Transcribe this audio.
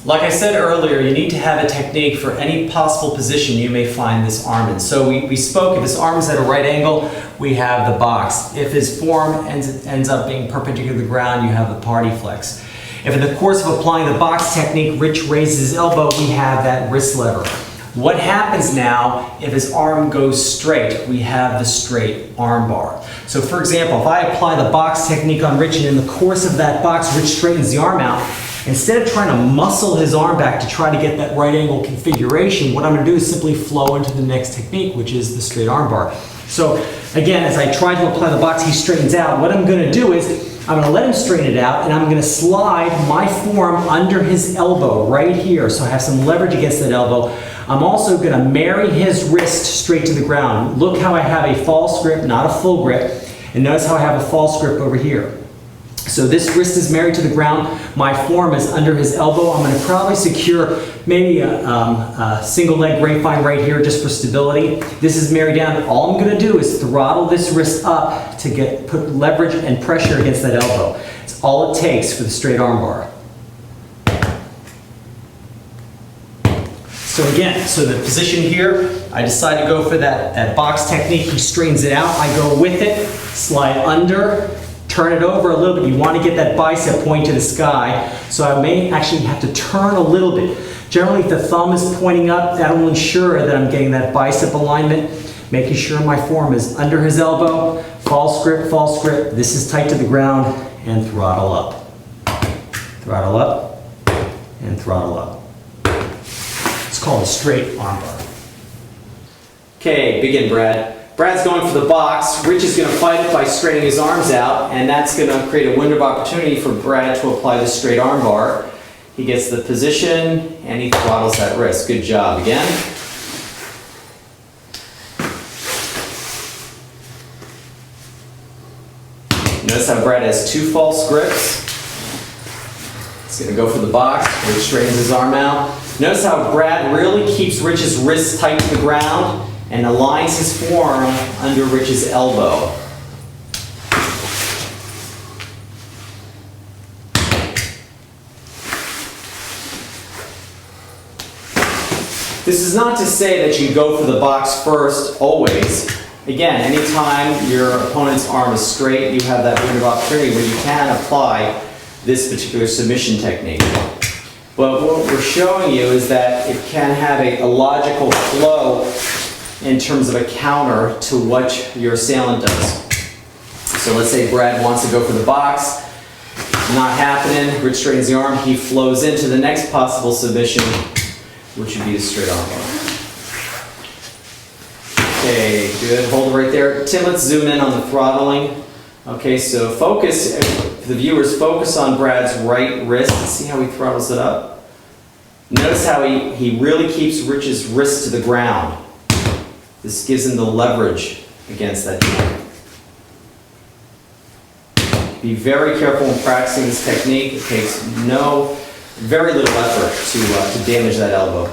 Like I said earlier, you need to have a technique for any possible position you may find this arm in. So we spoke, if his arm is at a right angle, we have the box. If his form ends up being perpendicular to the ground, you have the party flex. If in the course of applying the box technique, Rich raises his elbow, we have that wrist lever. What happens now if his arm goes straight? We have the straight arm bar. So for example, if I apply the box technique on Rich and in the course of that box, Rich straightens the arm out, instead of trying to muscle his arm back to try to get that right angle configuration, what I'm going to do is simply flow into the next technique, which is the straight arm bar. So again, as I try to apply the box, he straightens out. What I'm going to do is I'm going to let him straighten it out, and I'm going to slide my form under his elbow right here, so I have some leverage against that elbow. I'm also going to marry his wrist straight to the ground. Look how I have a false grip, not a full grip, and notice how I have a false grip over here. So this wrist is married to the ground, my form is under his elbow. I'm going to probably secure maybe a single leg grapevine right here just for stability. This is married down. All I'm going to do is throttle this wrist up to put leverage and pressure against that elbow. It's all it takes for the straight arm bar. So again, so the position here, I decide to go for that box technique. He straightens it out, I go with it, slide under, turn it over a little bit. You want to get that bicep pointing to the sky, so I may actually have to turn a little bit. Generally, if the thumb is pointing up, that will ensure that I'm getting that bicep alignment, making sure my form is under his elbow, false grip, this is tight to the ground, and throttle up. Throttle up, and throttle up. It's called a straight arm bar. Okay, begin, Brad. Brad's going for the box. Rich is going to fight it by straightening his arms out, and that's going to create a window of opportunity for Brad to apply the straight arm bar. He gets the position, and he throttles that wrist. Good job. Again. Notice how Brad has two false grips. He's going to go for the box. Rich straightens his arm out. Notice how Brad really keeps Rich's wrist tight to the ground and aligns his form under Rich's elbow. This is not to say that you go for the box first, always. Again, anytime your opponent's arm is straight, you have that window of opportunity where you can apply this particular submission technique. But what we're showing you is that it can have a logical flow in terms of a counter to what your assailant does. So let's say Brad wants to go for the box. Not happening. Rich straightens the arm. He flows into the next possible submission, which would be the straight arm bar. Okay, good. Hold it right there. Tim, let's zoom in on the throttling. Okay, so focus, the viewers, focus on Brad's right wrist. See how he throttles it up? Notice how he really keeps Rich's wrist to the ground. This gives him the leverage against that joint. Be very careful when practicing this technique. It takes very little effort to damage that elbow.